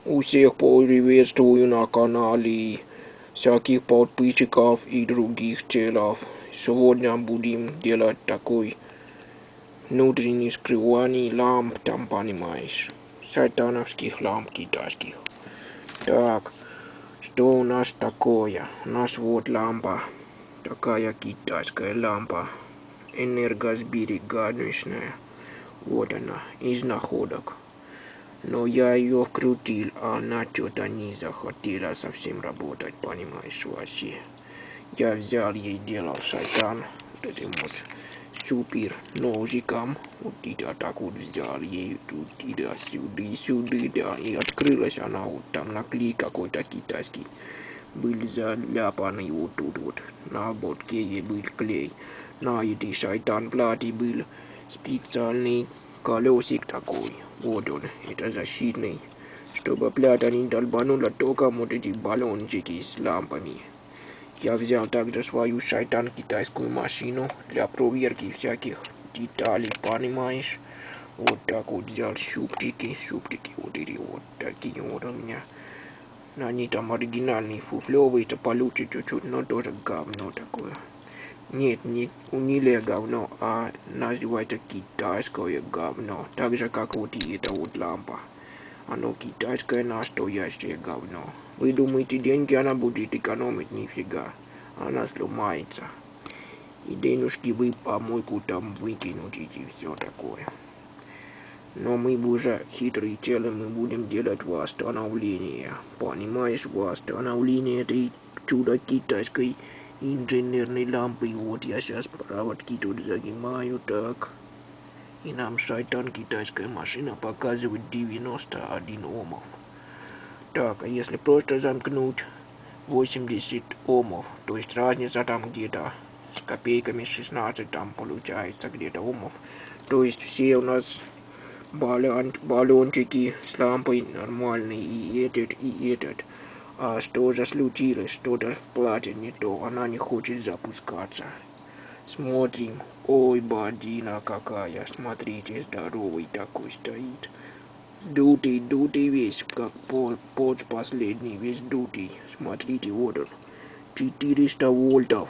Всех приветствую на канале всяких подписчиков и других челов. Сегодня будем делать такой внутренний скрывание ламп, там понимаешь, сайтановских ламп китайских. Так, что у нас такое? У нас вот лампа, такая китайская лампа, энергосберегательная. Вот она, из находок. Но я ее вкрутил, а она что-то не захотела совсем работать, понимаешь, вообще. Я взял ей, делал шайтан, вот этим вот супер ножиком, вот это так вот взял ей, тут, да, сюда, да, и открылась она, вот там наклей какой-то китайский был заляпанный вот тут вот, на ободке ей был клей, на этой шайтан плате был специальный колесик такой. Вот он, это защитный, чтобы плата не долбанула током вот эти баллончики с лампами. Я взял также свою шайтан китайскую машину для проверки всяких деталей, понимаешь? Вот так вот взял щупчики вот эти вот такие вот у меня. Они там оригинальные, фуфлевые, это получше чуть-чуть, но тоже говно такое. Нет, не унилее говно, а называется китайское говно. Так же, как вот и эта вот лампа. Оно китайское настоящее говно. Вы думаете, деньги она будет экономить? Нифига. Она сломается. И денежки вы помойку там выкинуть и все такое. Но мы уже хитрые челы, мы будем делать восстановление. Понимаешь, восстановление этой чудо китайской инженерной лампы. Вот я сейчас проводки тут загибаю, так. И нам шайтан китайская машина показывает 91 омов. Так, а если просто замкнуть 80 омов, то есть разница там где-то с копейками 16 там получается где-то омов. То есть все у нас баллончики с лампой нормальные, и этот. А что же случилось? Что-то в плате не то, она не хочет запускаться. Смотрим. Ой, бадина какая. Смотрите, здоровый такой стоит. Дутый весь, как под последний, весь дутый. Смотрите, вот он. 400 вольтов.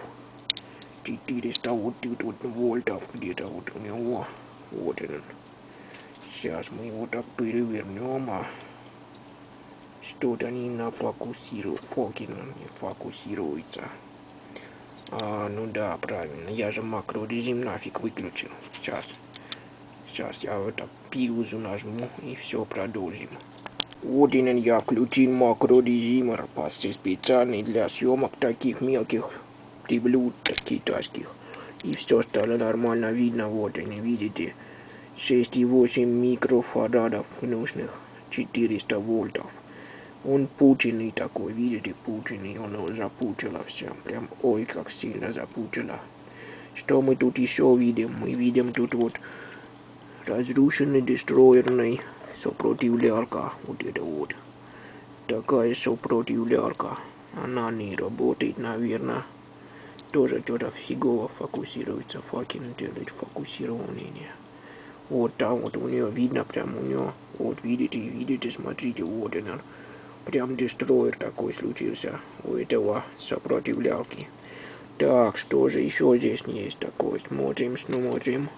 400 вот вольтов где-то вот у него. Вот он. Сейчас мы его так перевернем, а что-то не фокусируется. Ну да, правильно. Я же макрорежим нафиг выключил. Сейчас я это паузу нажму и все продолжим. Вот именно я включил макрорежимер, специальный для съемок таких мелких приблуд китайских. И все стало нормально видно. Вот они, видите, 6,8 микрофарадов нужных, 400 вольтов. Он пученый такой, видите, пученый, он запучило все, прям ой, как сильно запучило. Что мы тут еще видим? Мы видим тут вот разрушенный дестроерный сопротивлялка, вот это вот. Такая сопротивлялка, она не работает, наверное. Тоже что-то фигово фокусируется, делает фокусирование. Вот там вот у нее видно, прям у нее, вот видите, смотрите, вот она. Прям дестроер такой случился у этого сопротивлялки. Так, что же еще здесь есть такое? Смотрим.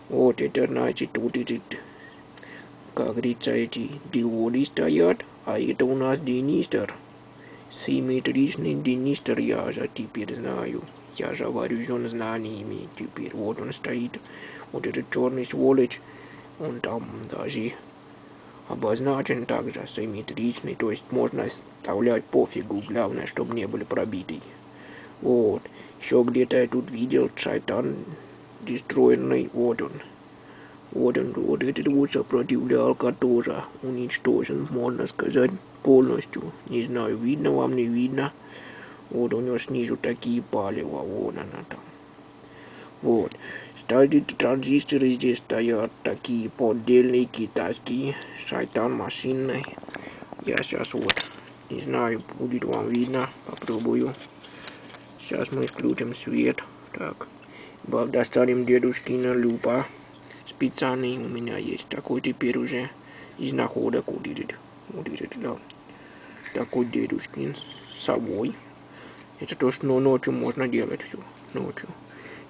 Вот это значит, тут эти, как говорится, эти диоды стоят, а это у нас денистор. Симметричный денистор, я же теперь знаю. Я же вооружен знаниями теперь. Вот он стоит, вот этот черный сволочь, он там даже обозначен также симметричный, то есть можно вставлять пофигу, главное, чтобы не были пробиты. Вот, еще где-то я тут видел шайтан дестроенный, вот этот вот сопротивлялка тоже уничтожен, можно сказать, полностью. Не знаю, видно вам, не видно. Вот у него снизу такие палева, вот она там. Вот. Кстати, транзисторы здесь стоят такие поддельные китайские, шайтан машинный. Я сейчас вот, не знаю, будет вам видно, попробую. Сейчас мы включим свет. Так, достанем дедушкина люпа. Специальный у меня есть такой теперь уже из находок вот этот. Вот этот, да. Такой дедушкин совой. Это то, что ночью можно делать все. Ночью.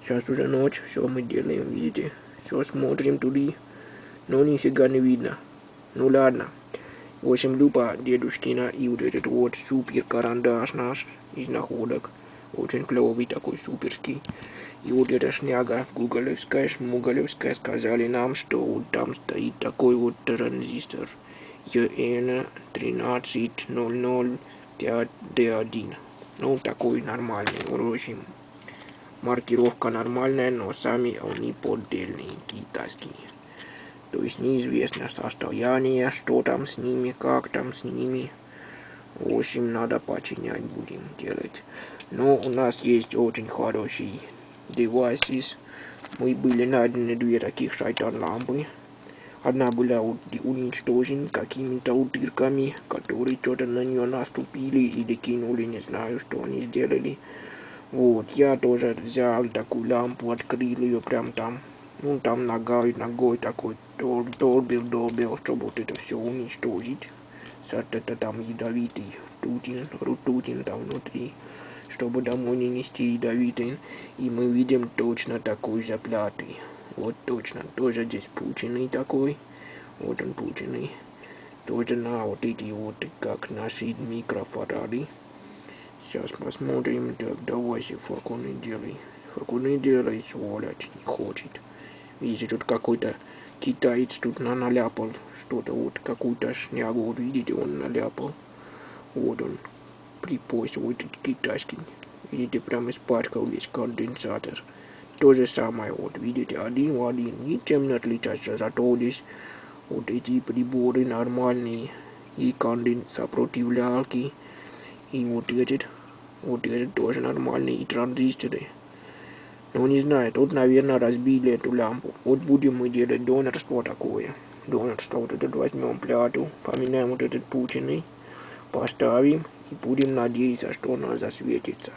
Сейчас уже ночь, все мы делаем, видите. Все смотрим туда, но нифига не видно. Ну ладно. В общем, люба дедушкина и вот этот вот супер карандаш наш из находок. Очень клевый такой, суперский. И вот эта шняга гуглевская, шмуглевская сказали нам, что вот там стоит такой вот транзистор EN 13005D1. Ну, такой нормальный, в общем. Маркировка нормальная, но сами они поддельные, китайские. То есть неизвестно состояние, что там с ними, как там с ними. В общем, надо починять будем делать. Но у нас есть очень хороший девайс. Мы были найдены две таких шайтан-лампы. Одна была уничтожена какими-то утырками, которые что-то на нее наступили или кинули, не знаю, что они сделали. Вот, я тоже взял такую лампу, открыл ее прям там. Ну, там ногой такой долбил, чтобы вот это все уничтожить. Это там ядовитый ртутин там внутри, чтобы домой не нести ядовитый. И мы видим точно такой заклятый. Вот точно, тоже здесь пученый такой. Вот он пученый. Тоже на вот эти вот, как наши микрофарады. Сейчас посмотрим. Так, давайте, факуны делай. Факуны делай, сволочь, не хочет. Видите, тут какой-то китаец тут наляпал что-то, вот какую-то шнягу, вот видите, он наляпал. Вот он, припост, вот этот китайский. Видите, прям испачкал весь конденсатор. То же самое, вот видите, один в один, ничем не отличается, зато здесь вот эти приборы нормальные, и сопротивлялки, и вот этот тоже нормальный, и транзисторы. Ну не знаю, тут, наверное, разбили эту лампу. Вот будем мы делать донорство такое. Донорство, вот этот возьмем плату, поменяем вот этот пученый, поставим, и будем надеяться, что она засветится.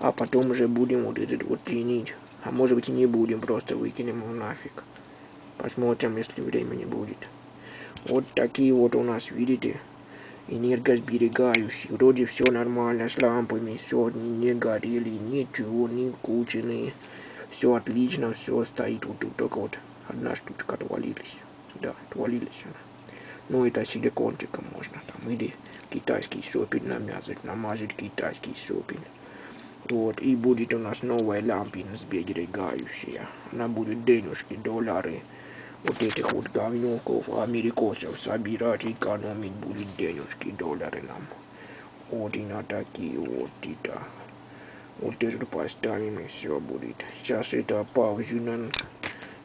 А потом уже будем вот этот вот чинить. А может быть и не будем, просто выкинем его нафиг. Посмотрим, если времени будет. Вот такие вот у нас, видите, энергосберегающие. Вроде все нормально с лампами, все не горели, ничего, не кученые. Все отлично, все стоит. Вот тут только вот одна штучка отвалилась. Да, отвалилась она. Ну это силикончиком можно там. Или китайский сопель намазать китайский сопель. Вот, и будет у нас новая лампина сберегающая. Она будет денежки, доллары вот этих вот говнюков, америкосов собирать, экономить будет денежки, доллары нам. Вот и на такие вот это. Вот это поставим и все будет. Сейчас это паузу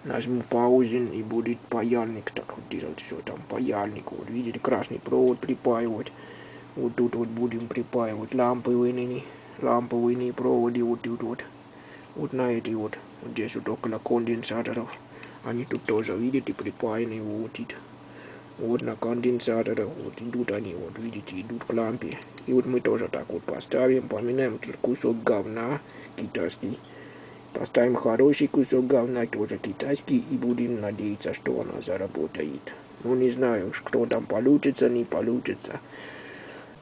нажму паузу и будет паяльник так вот делать все там. Паяльник, вот видите, красный провод припаивать. Вот тут вот будем припаивать ламповые проводы вот тут вот. Вот на эти вот здесь вот около конденсаторов. Они тут тоже, видите, припаяны вот это. Вот на конденсаторах, вот идут они, вот видите, идут к лампе. И вот мы тоже так вот поставим, поменяем этот кусок говна китайский. Поставим хороший кусок говна, тоже китайский, и будем надеяться, что она заработает. Ну не знаю, что там получится, не получится.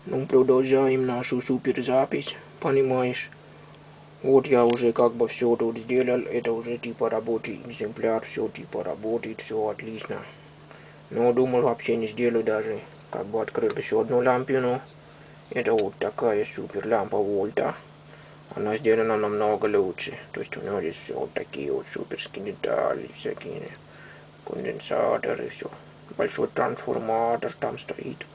Ну продолжаем нашу суперзапись, понимаешь? Вот я уже как бы все тут сделал, это уже типа рабочий экземпляр, все типа работает, все отлично. Но думал вообще не сделаю даже, как бы открыл еще одну лампину. Это вот такая супер лампа вольта. Она сделана намного лучше. То есть у него здесь все вот такие вот суперские детали, всякие конденсаторы, все. Большой трансформатор там стоит.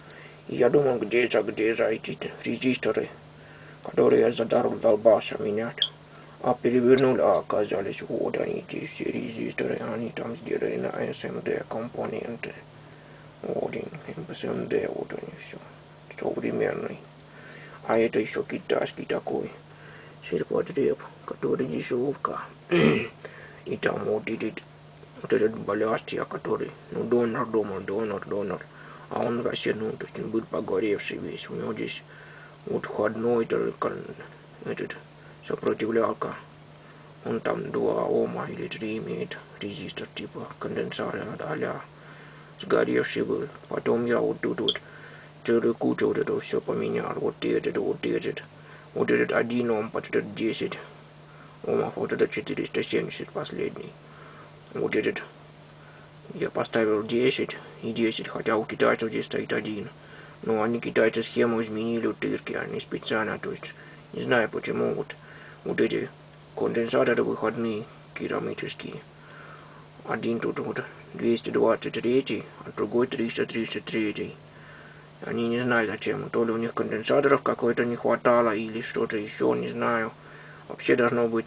И я думал, где за эти резисторы, которые я задолбался менять. А перевернул, а оказались вот они, эти все резисторы, они там сделали на SMD компоненты. Вот они, SMD, вот они все, современный. А это еще китайский такой серпотреб, который дешевка. И там вот этот балластик, который, ну донор. А он вообще, ну, то есть он был погоревший весь. У него здесь вот входной этот сопротивлялка. Он там 2 Ома или 3 имеет резистор типа конденсатора а-ля сгоревший был. Потом я вот тут вот целую кучу вот этого все поменял. Вот этот, вот этот. Вот этот 1 Ом, под этот 10 Омов, вот этот 470 последний. Вот этот я поставил 10 и 10, хотя у китайцев здесь стоит 1. Но они, китайцы, схему изменили у тырки, они специально, то есть, не знаю почему, вот эти конденсаторы выходные керамические. Один тут вот 223, а другой 333. Они не знают зачем, то ли у них конденсаторов какой-то не хватало, или что-то еще, не знаю. Вообще должно быть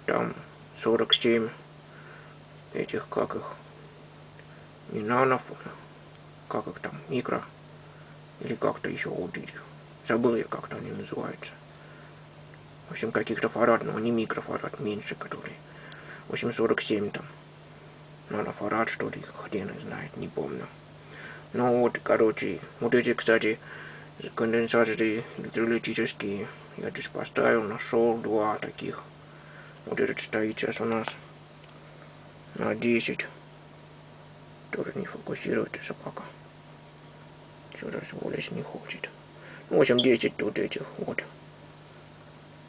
там 47 этих, как их, не нанов, как их там, микро, или как-то еще вот этих. Забыл я, как-то они называются. В общем, каких-то фарад, но не микрофарад, меньше, которые. В общем, 47 там. Нанофарад, что ли, хрен знает, не помню. Ну вот, короче, вот эти, кстати, конденсаторы электролитические я здесь поставил, нашел 2 таких. Вот этот стоит сейчас у нас на 10. Тоже не фокусируется пока. Что-то сволочь не хочет. Ну, в общем, 10 вот этих вот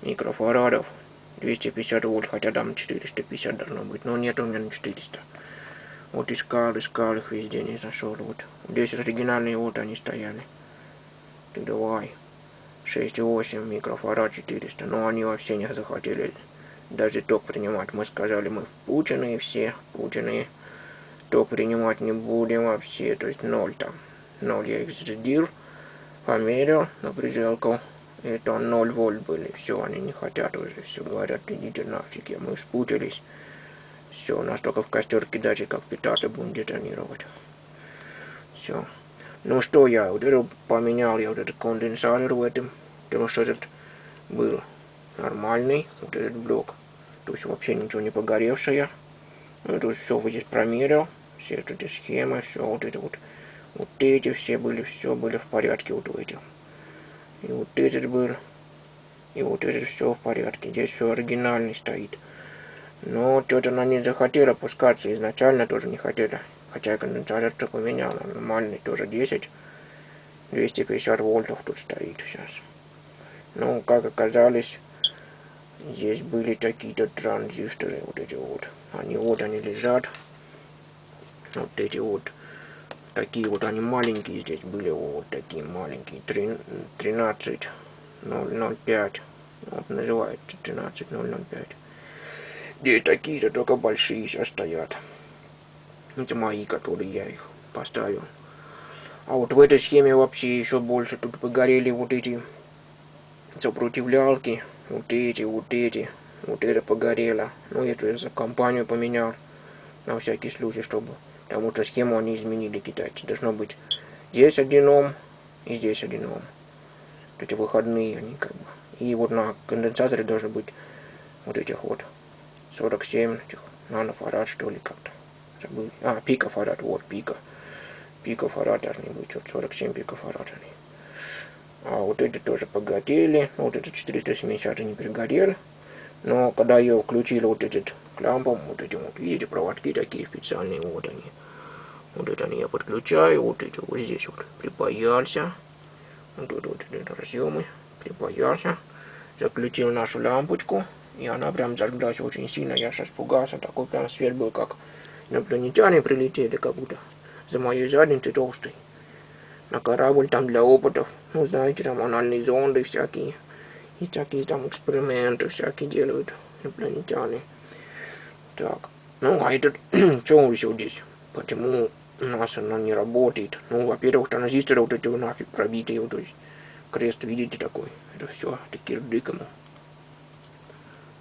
микрофарадов. 250 вольт, хотя там 450 должно быть, но нет у меня на 400. Вот искал их везде, не нашел. Вот здесь оригинальные, вот они стояли. Ты давай. 6,8 микрофарад 400. Но они вообще не захотели даже ток принимать. Мы сказали, мы впученные все, впученные. Ток принимать не будем вообще. То есть 0 там. 0 я их зарядил, померил на пределку. Это 0 вольт были. Все, они не хотят уже. Все говорят, идите нафиг. Мы вспучились. Все, у нас только в костер кидать и как питаться будем детонировать. Все. Ну что я вот это поменял, я вот этот конденсатор в этом, потому что этот был нормальный, вот этот блок. То есть вообще ничего не погоревшее. Ну, то есть все вот здесь промерил, все эти схемы, все вот это вот эти все были, все были в порядке вот у этих. И вот этот был, и вот этот все в порядке. Здесь все оригинальный стоит. Но что-то она не захотела опускаться, изначально тоже не хотела. Хотя конденсатор поменял, нормальный, тоже 10. 250 вольтов тут стоит сейчас. Ну, как оказалось, здесь были такие-то транзисторы, вот эти вот. Они лежат. Вот эти вот. Такие вот они маленькие здесь были, вот такие маленькие. 13005. Вот называется 13005. Здесь такие-то, только большие сейчас стоят. Это мои, которые я их поставил. А вот в этой схеме вообще еще больше. Тут погорели вот эти сопротивлялки. Вот эти. Вот это погорело. Ну, эту я за компанию поменял. На всякий случай, чтобы... Потому что схему они изменили, китайцы. Должно быть здесь 1 Ом и здесь 1 Ом. Эти выходные они как бы. И вот на конденсаторе должны быть вот этих вот 47 этих нанофарад, что ли, как-то. Забыл. А, пикофарад, вот, пикофарад должны быть, вот 47 пикофарад они. А вот эти тоже погорели, вот этот 470 не перегорел. Но когда я включил вот этот лампом, вот эти вот, видите, проводки такие специальные, вот они. Вот это они я подключаю, вот эти вот здесь вот припаялся. Вот тут вот это разъемы, припаялся. Заключил нашу лампочку. И она прям зажглась очень сильно, я сейчас пугался, такой прям свет был, как инопланетяне прилетели, как будто за моей задницей толстой. На корабль там для опытов, ну знаете, там анальные зонды всякие, и всякие там эксперименты всякие делают инопланетяне. Так, ну а этот, что еще здесь? Почему у нас она не работает? Ну, во-первых, транзисторы вот эти нафиг пробитые, вот, то есть крест, видите, такой, это все, это кирдык ему.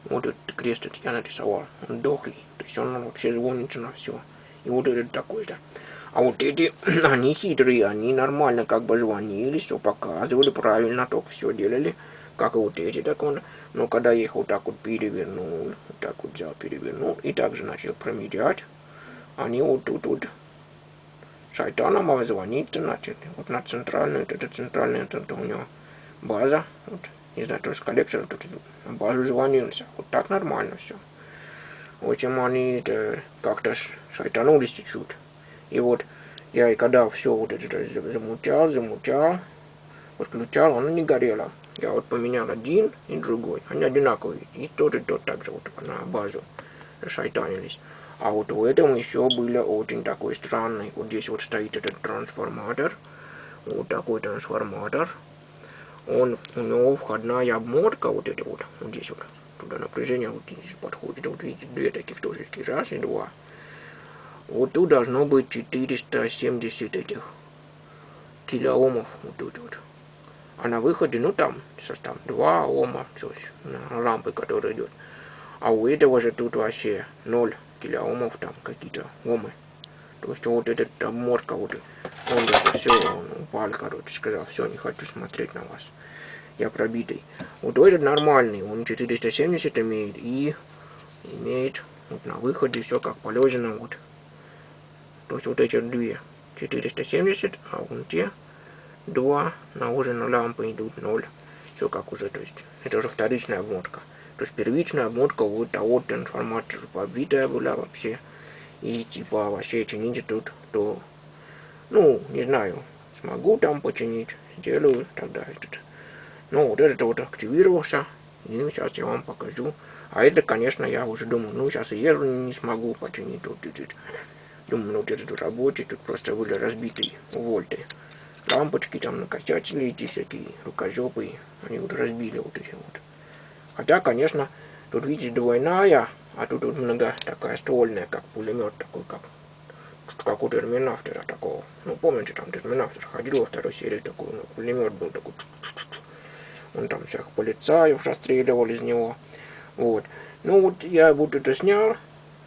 Вот этот крест это я нарисовал, он дохлый, то есть он вообще звонится на все. И вот этот такой-то. А вот эти, они хитрые, они нормально как бы звонили, все показывали, правильно только все делали, как и вот эти так он. Но когда я их вот так вот перевернул, вот так вот взял, перевернул, и также начал промерять, они вот тут вот шайтаном звониться начали. Вот на центральную, это центральная, это у него база, вот. Не знаю, то есть коллектор тут на базу звонился. Вот так нормально все. В общем, они как-то шайтанулись чуть-чуть. И вот Я и когда все вот это замучал, подключал, оно не горело. Я вот поменял один и другой. Они одинаковые. И тот так же вот на базу шайтанились. А вот у этого еще было очень такой странный. Вот здесь вот стоит этот трансформатор. Вот такой трансформатор. У него входная обмотка вот эта вот здесь вот. Туда напряжение вот здесь подходит. Вот видите, две таких точки. Раз и два. Вот тут должно быть 470 этих килоомов. Вот тут вот. А на выходе, ну там 2 ома, на лампы, которая идет. А у этого же тут вообще 0 килоомов, там какие-то омы. То есть вот этот обмотка, вот он даже все, он упал, короче, сказал, все, не хочу смотреть на вас. Я пробитый. Вот этот нормальный, он 470 имеет и имеет вот на выходе все как положено, вот. То есть вот эти две 470, а вон те два на уже на лампы идут 0. Все как уже, то есть это уже вторичная обмотка. То есть первичная обмотка вот того трансформатора побитая была вообще. И типа вообще чинить тут, то, ну, не знаю, смогу там починить, сделаю тогда этот. Ну, вот этот вот активировался, и сейчас я вам покажу. А это, конечно, я уже думаю, ну, сейчас и езжу не смогу починить тут. Думаю, ну, вот этот рабочий, тут просто были разбитые вольты. Лампочки там накосячили, эти всякие рукожопы, они вот разбили вот эти вот. Хотя, конечно, тут, видите, двойная, а тут вот много такая ствольная, как пулемет, такой, как у Терминатора такого. Ну, помните, там Терминатор ходил во второй серии такой, ну, пулемет был такой. Он там всех полицаев расстреливал из него. Вот. Ну, вот я вот это снял.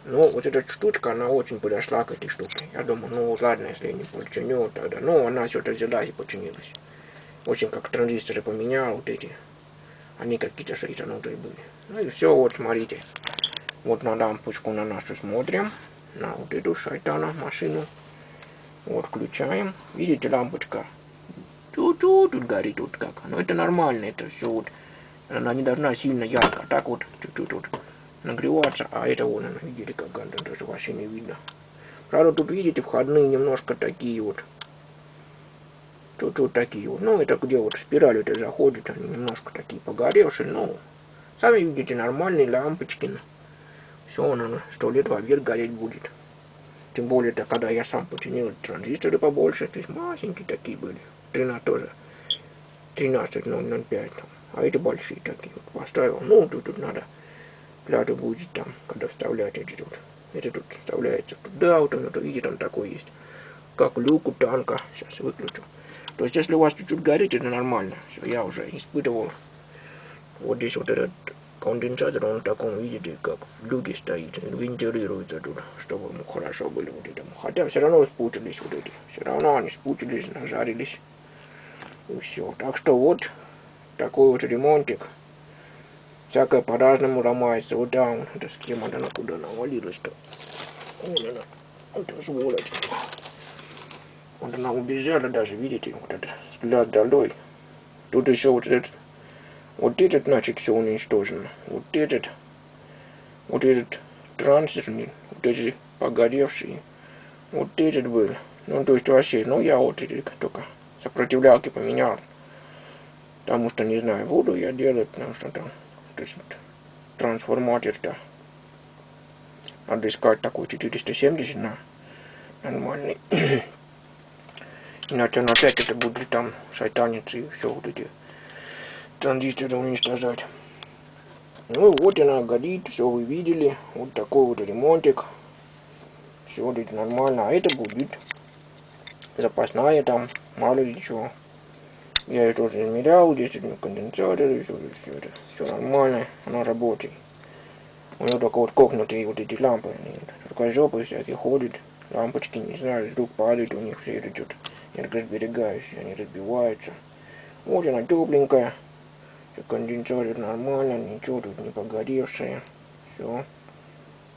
Ну, вот эта штучка, она очень подошла к этой штуке. Я думаю, ну, ладно, если я не починю, тогда. Ну, она все это взяла и починилась. Очень как транзисторы поменял, вот эти. Они какие-то шейтанутые были. Ну и все, вот смотрите. Вот на лампочку на нашу смотрим. На вот эту шайтана машину. Вот включаем. Видите, лампочка. Чуть-чуть тут горит, вот как. Но это нормально, это все вот. Она не должна сильно ярко. Так вот, чуть-чуть вот нагреваться. А это вон она, видели, как она даже вообще не видно. Правда, тут видите, входные немножко такие вот. Чуть-чуть такие вот. Ну, это где вот спираль это заходит, они немножко такие погоревшие, но сами видите, нормальные лампочки. Все, она 100 лет вверх гореть будет. Тем более, это когда я сам починил транзисторы побольше, то есть маленькие такие были. 13 тоже. 13005 там. А эти большие такие вот поставил. Ну, тут надо плату будет там, когда вставлять эти тут. Это тут вставляется туда, вот он, видите, там такой есть. Как люк у танка. Сейчас выключу. То есть, если у вас чуть-чуть горит, это нормально. Все, я уже испытывал. Вот здесь вот этот конденсатор, он в таком, видите, как в люке стоит. Вентилируется тут, чтобы ему хорошо было вот этому. Хотя все равно спутались вот эти. Все равно они спутались, нажарились. И все. Так что вот такой вот ремонтик. Всякое по-разному ломается. Вот да, вон, эта схема, она куда навалилась-то. Вон она. Это сволочь. Вот она убежала даже, видите, вот этот взгляд долой. Тут еще вот этот, значит, все уничтожено. Вот этот трансерный, вот эти погоревшие. Вот этот был. Ну, то есть вообще, ну, я вот эти только сопротивлялки поменял. Потому что, не знаю, воду я делаю, потому что там, то есть, трансформатор-то. Надо искать такой 470 на нормальный. Иначе он опять это будет там шайтаниться и все вот эти транзисторы уничтожать. Ну вот она горит, все вы видели. Вот такой вот ремонтик. Все будет нормально. А это будет запасная там, мало ли чего. Я ее тоже измерял, здесь конденсаторы, все это. Все нормально, она работает. У нее только вот кокнутые вот эти лампы. Рукожопы всякие ходят. Лампочки, не знаю, с рук падают, у них все это что-то энергосберегающие, они разбиваются. Вот она тепленькая. Конденсатор нормально, ничего тут не погоревшее. Все.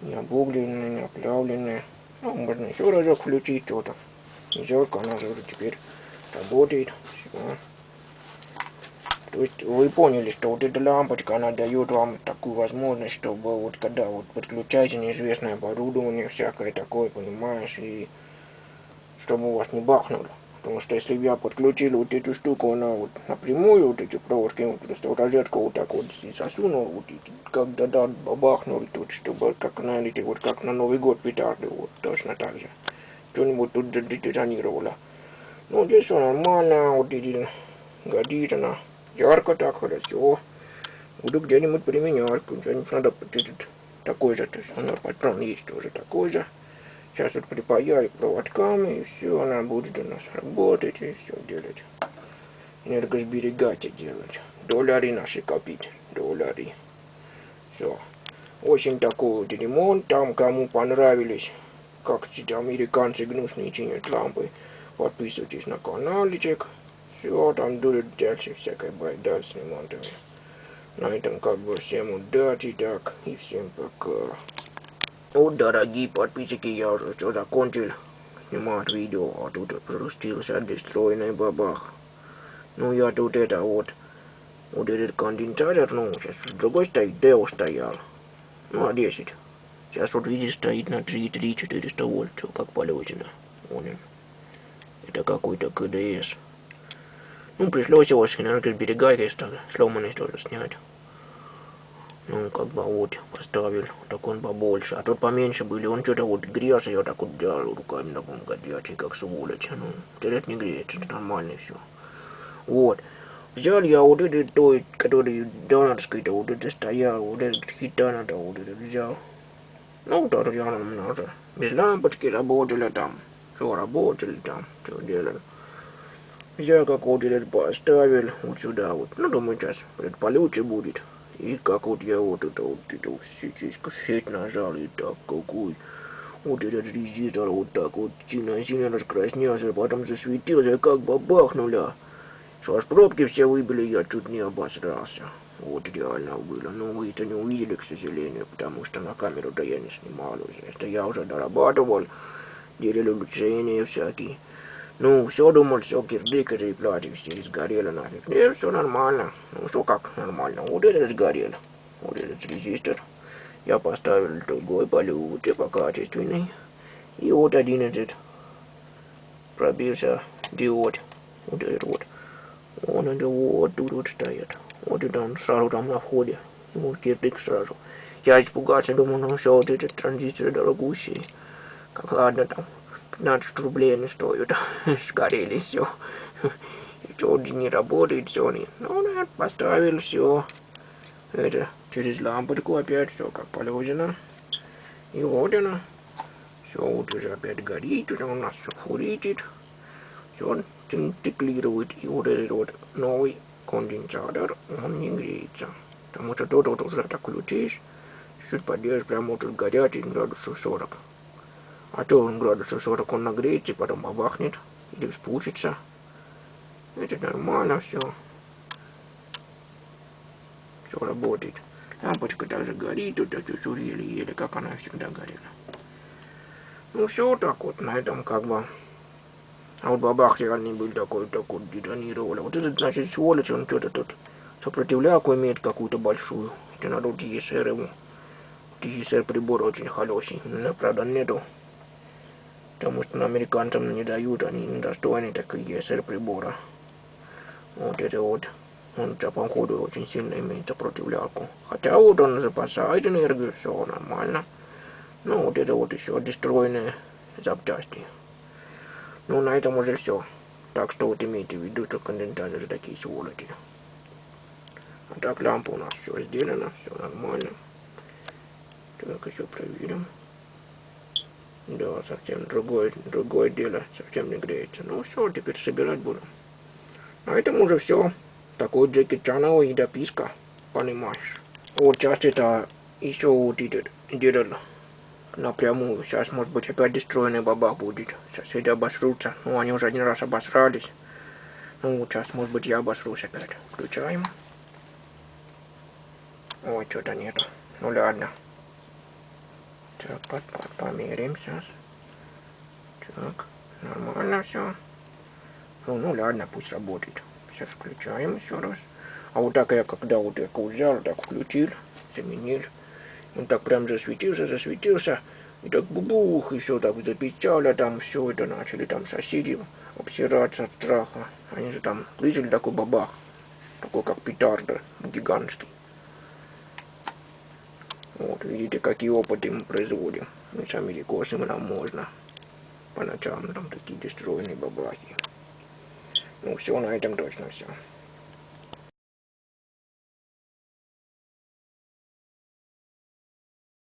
Не обугленное, не оплавленное. Ну, можно еще разок включить что-то. Зеркало, она уже теперь работает. Все. То есть вы поняли, что вот эта лампочка, она дает вам такую возможность, чтобы вот когда вот подключаете неизвестное оборудование, всякое такое, понимаешь, и чтобы у вас не бахнуло. Потому что если бы я подключил вот эту штуку, она вот напрямую, вот эти проводки, вот просто вот розетку вот так вот засунул, вот и когда да, бабахнул тут, чтобы как, знаете, вот как на Новый год петарды, вот точно так же. Что-нибудь тут детонировало. Ну, здесь все нормально, вот эти горит она, ярко так, хорошо. Буду где-нибудь применять, где-нибудь надо такой же, то есть у нас патрон есть тоже такой же. Сейчас вот припаяю к проводкам, и все, она будет у нас работать, и все делать. Энергосберегать делать. Доллары наши копить, доллары. Все. Очень такой вот ремонт, там кому понравились, как эти американцы гнусные чинят лампы, подписывайтесь на каналчик. Все, там будет дальше всякой байда с ремонтами. На этом как бы всем удачи, так, и всем пока. Вот, дорогие подписчики, я уже все закончил снимать видео, а тут пропустился дестройный бабах. Ну, я тут это вот этот конденсатор, ну, сейчас с другой стоит, Део стоял, ну, а 10. Сейчас вот видите, стоит на 3,400 вольт, все как положено. Вон он. Это какой-то КДС. Ну, пришлось его с энергосберегайкой сломанный тоже снять. Ну, как бы вот, поставил, так он побольше. А тот поменьше были, он что-то вот грелся, я так вот взял руками, так он горячий, как сволочь. Ну, терять не греется, это нормально все. Вот. Взял я вот этот той, который донорский-то, вот это стоял, вот этот хитана-то, вот этот взял. Ну, тоже я немного. Без лампочки работали там. Все работали там, все делали. Взял как вот этот поставил вот сюда вот. Ну, думаю, сейчас получше будет. И как вот я вот эту сеть нажал, и так какой. Вот этот резистор вот так вот сильно раскраснялся, потом засветился, и как бабахнуло. Что аж пробки все выбили, я чуть не обосрался. Вот реально было. Но вы это не увидели, к сожалению, потому что на камеру-то я не снимал уже. Это я уже дорабатывал, делали улучшения всякие. Ну, все думал, все кирдык и платье все сгорело нафиг. Нет, все нормально. Ну, что как нормально. Вот этот сгорел. Вот этот резистор. Я поставил другой получше, покачественный. И вот один этот пробился диод. Вот этот вот. Он это вот тут вот стоит. Вот это он сразу там на входе. Вот кирдык сразу. Я испугался, думал, ну все, вот этот транзистор дорогущий. Как ладно там. 15 рублей они стоят. Сгорели все. Все не работает, все не. Ну, нет, поставил все. Это через лампочку опять все как положено. И вот она. Все вот уже опять горит, уже у нас все фуритит. Все циклирует. И вот этот вот новый конденсатор, он не греется. Потому что тот вот уже так включишь, чуть подержишь, прямо вот тут горячий, градусов 40. А то он градусов 40 он нагреется, потом побахнет или спустится. Это нормально все. Все работает. Лампочка также горит, тут чуть-чуть еле-еле, как она всегда горела. Ну все так вот, на этом как бы. А вот бабах реальный был такой детонировал. Вот этот, значит, сволочь, он что-то тут сопротивлялку имеет какую-то большую. Это надо TSR ему. TSR прибор очень хороший, но правда нету. Потому что американцам не дают, они недостойны такие ESR прибора. Вот это вот. Он по ходу очень сильно имеет сопротивлялку. Хотя вот он запасает энергию, все нормально. Ну вот это вот еще дестроенные запчасти. Ну на этом уже все. Так что вот имейте в виду, что конденсаторы такие сволочи. А так лампа у нас все сделано, все нормально. Так еще проверим. Да, совсем другое дело, совсем не греется. Ну все, теперь собирать будем. На этом уже все. Такой Джеки Чановый дописка, понимаешь. Вот сейчас это еще вот этот напрямую. Сейчас может быть опять дестроенный бабах будет. Сейчас эти обосрутся. Ну они уже один раз обосрались. Ну вот сейчас может быть я обосрусь опять. Включаем. Ой, что-то нету. Ну ладно. Так, померяем сейчас. Так, нормально все. Ну ладно, пусть работает. Сейчас включаем еще раз. А вот так я когда вот взял, так включил, заменил. Он так прям засветился. И так бубух, еще так запищали, там все это начали там соседи обсираться от страха. Они же там слышали такой бабах, такой как петарда, гигантский. Вот, видите, какие опыты мы производим. Мы сами косим, нам можно. По ночам там такие дестроенные бабахи. Ну все, на этом точно все.